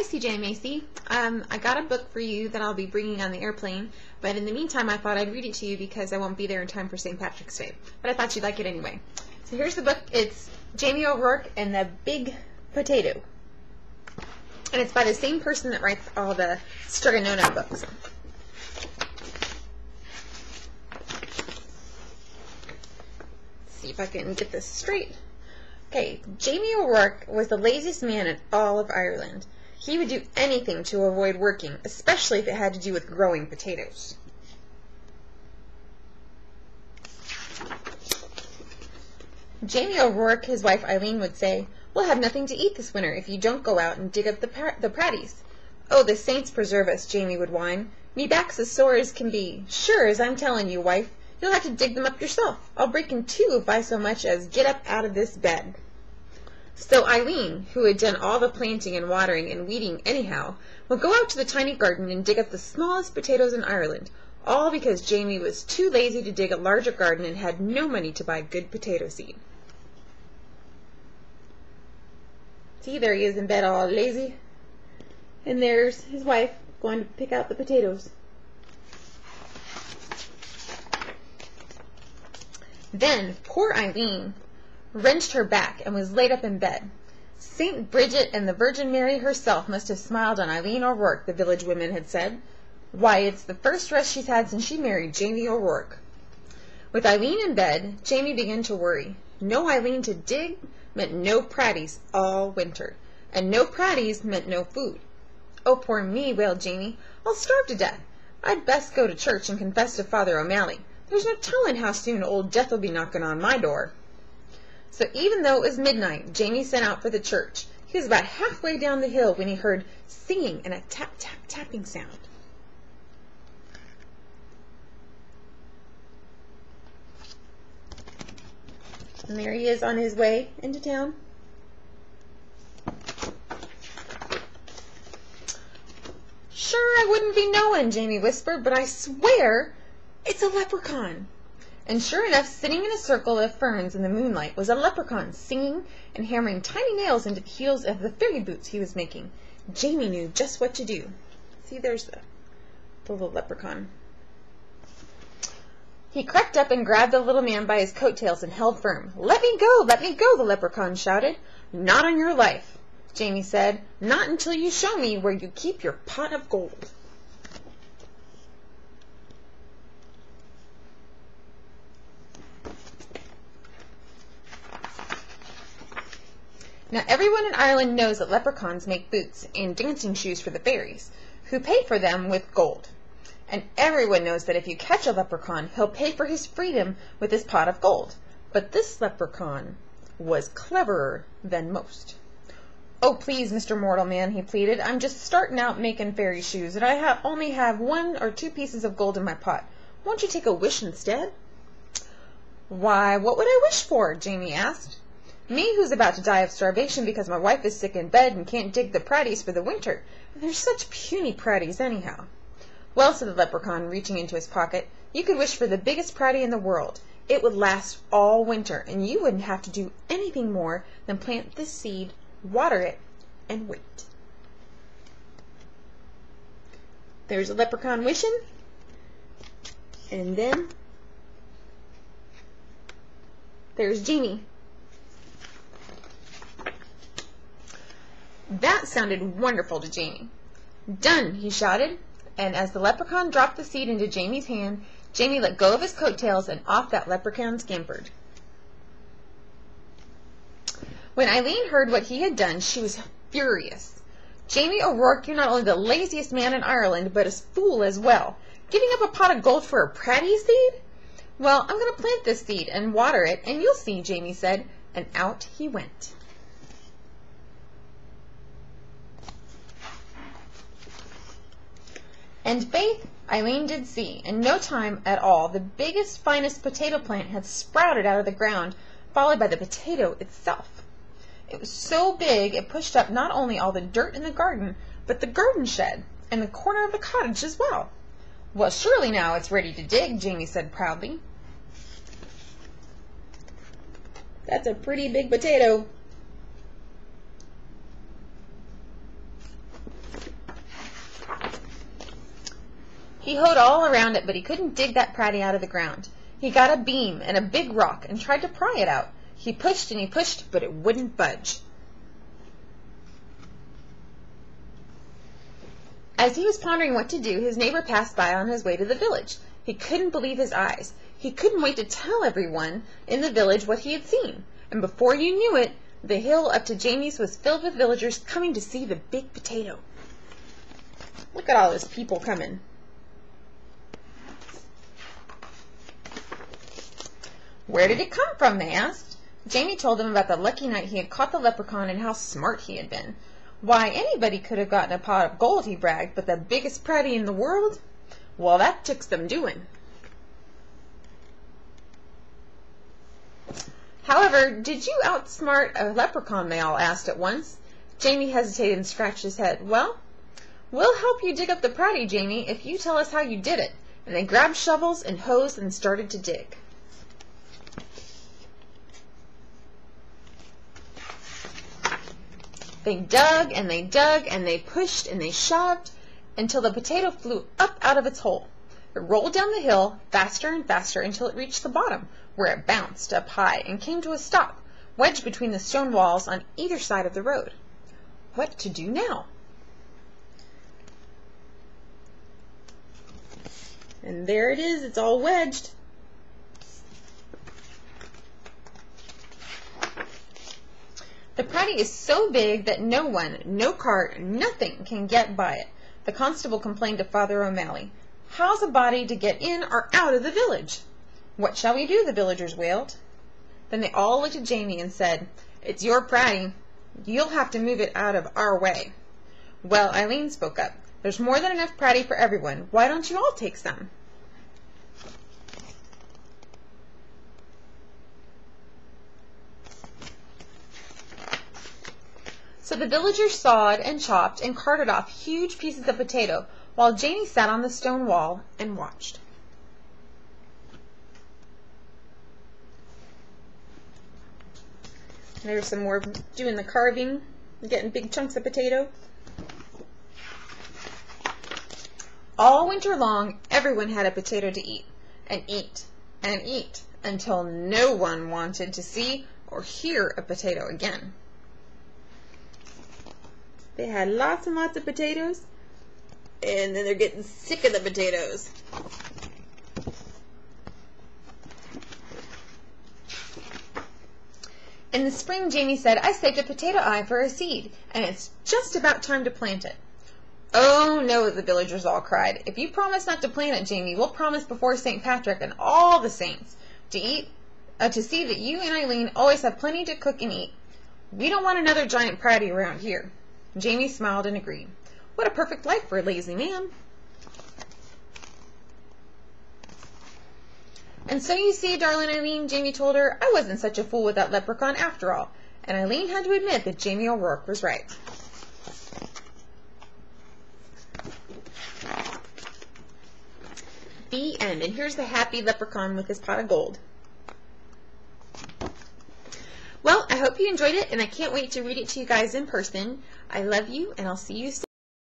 CJ and Macy. I got a book for you that I'll be bringing on the airplane, but in the meantime I thought I'd read it to you because I won't be there in time for St. Patrick's Day. But I thought you'd like it anyway. So here's the book. It's Jamie O'Rourke and the Big Potato. And it's by the same person that writes all the Struganona books. Let's see if I can get this straight. Okay, Jamie O'Rourke was the laziest man in all of Ireland. He would do anything to avoid working, especially if it had to do with growing potatoes. Jamie O'Rourke, his wife Eileen, would say, "We'll have nothing to eat this winter if you don't go out and dig up the praddies." "Oh, the saints preserve us," Jamie would whine. "Me back's as sore as can be. Sure as I'm telling you, wife, you'll have to dig them up yourself. I'll break in two if I so much as get up out of this bed." So Eileen, who had done all the planting and watering and weeding anyhow, would go out to the tiny garden and dig up the smallest potatoes in Ireland, all because Jamie was too lazy to dig a larger garden and had no money to buy good potato seed. See, there he is in bed all lazy. And there's his wife going to pick out the potatoes. Then poor Eileen wrenched her back and was laid up in bed. St. Bridget and the Virgin Mary herself must have smiled on Eileen O'Rourke, the village women had said. Why, it's the first rest she's had since she married Jamie O'Rourke. With Eileen in bed, Jamie began to worry. No Eileen to dig meant no praddies all winter, and no praddies meant no food. "Oh, poor me," wailed Jamie. "I'll starve to death. I'd best go to church and confess to Father O'Malley. There's no telling how soon old Death will be knocking on my door." So even though it was midnight, Jamie set out for the church. He was about halfway down the hill when he heard singing and a tap-tap-tapping sound. And there he is on his way into town. "Sure, I wouldn't be knowing," Jamie whispered, "but I swear it's a leprechaun." And sure enough, sitting in a circle of ferns in the moonlight was a leprechaun, singing and hammering tiny nails into the heels of the fairy boots he was making. Jamie knew just what to do. See, there's the little leprechaun. He crept up and grabbed the little man by his coattails and held firm. "Let me go! Let me go!" the leprechaun shouted. "Not on your life," Jamie said. "Not until you show me where you keep your pot of gold." Now everyone in Ireland knows that leprechauns make boots and dancing shoes for the fairies, who pay for them with gold. And everyone knows that if you catch a leprechaun, he'll pay for his freedom with his pot of gold. But this leprechaun was cleverer than most. "Oh, please, Mr. Mortal Man," he pleaded, "I'm just starting out making fairy shoes, and I only have 1 or 2 pieces of gold in my pot. Won't you take a wish instead?" "Why, what would I wish for?" Jamie asked. "Me, who's about to die of starvation because my wife is sick in bed and can't dig the praddies for the winter. And they're such puny praddies anyhow." "Well," said the leprechaun, reaching into his pocket, "you could wish for the biggest praddie in the world. It would last all winter, and you wouldn't have to do anything more than plant this seed, water it, and wait." There's a leprechaun wishing, and then there's Jamie. That sounded wonderful to Jamie. "Done!" he shouted, and as the leprechaun dropped the seed into Jamie's hand, Jamie let go of his coattails, and off that leprechaun scampered. When Eileen heard what he had done, she was furious. "Jamie O'Rourke, you're not only the laziest man in Ireland, but a fool as well. Giving up a pot of gold for a praddie seed?" "Well, I'm going to plant this seed and water it, and you'll see," Jamie said, and out he went. And faith, Eileen did see. In no time at all, the biggest, finest potato plant had sprouted out of the ground, followed by the potato itself. It was so big it pushed up not only all the dirt in the garden, but the garden shed, and the corner of the cottage as well. "Well, surely now it's ready to dig," Jamie said proudly. "That's a pretty big potato." He hoed all around it, but he couldn't dig that Pratty out of the ground. He got a beam and a big rock and tried to pry it out. He pushed and he pushed, but it wouldn't budge. As he was pondering what to do, his neighbor passed by on his way to the village. He couldn't believe his eyes. He couldn't wait to tell everyone in the village what he had seen. And before you knew it, the hill up to Jamie's was filled with villagers coming to see the big potato. Look at all those people coming. Where did it come from, they asked. Jamie told them about the lucky night he had caught the leprechaun and how smart he had been. Why, anybody could have gotten a pot of gold, he bragged, but the biggest Pratty in the world? Well, that took some doing. However, did you outsmart a leprechaun, they all asked at once. Jamie hesitated and scratched his head. Well, we'll help you dig up the Pratty, Jamie, if you tell us how you did it. And they grabbed shovels and hoes and started to dig. They dug and they dug and they pushed and they shoved until the potato flew up out of its hole. It rolled down the hill faster and faster until it reached the bottom, where it bounced up high and came to a stop, wedged between the stone walls on either side of the road. What to do now? And there it is, it's all wedged. The Pratty is so big that no one, no cart, nothing can get by it. The constable complained to Father O'Malley. How's a body to get in or out of the village? What shall we do? The villagers wailed. Then they all looked at Jamie and said, It's your Pratty. You'll have to move it out of our way. Well, Eileen spoke up. There's more than enough Pratty for everyone. Why don't you all take some? So the villagers sawed and chopped and carted off huge pieces of potato, while Jamie sat on the stone wall and watched. There's some more doing the carving, getting big chunks of potato. All winter long, everyone had a potato to eat, and eat, and eat, until no one wanted to see or hear a potato again. They had lots and lots of potatoes, and then they're getting sick of the potatoes. In the spring, Jamie said, I saved a potato eye for a seed, and it's just about time to plant it. Oh, no, the villagers all cried. If you promise not to plant it, Jamie, we'll promise before St. Patrick and all the saints to see that you and Eileen always have plenty to cook and eat. We don't want another giant Pratty around here. Jamie smiled and agreed. What a perfect life for a lazy man. And so you see, darling Eileen, Jamie told her, I wasn't such a fool with that leprechaun after all. And Eileen had to admit that Jamie O'Rourke was right. The end. And here's the happy leprechaun with his pot of gold. Well, I hope you enjoyed it, and I can't wait to read it to you guys in person. I love you, and I'll see you soon.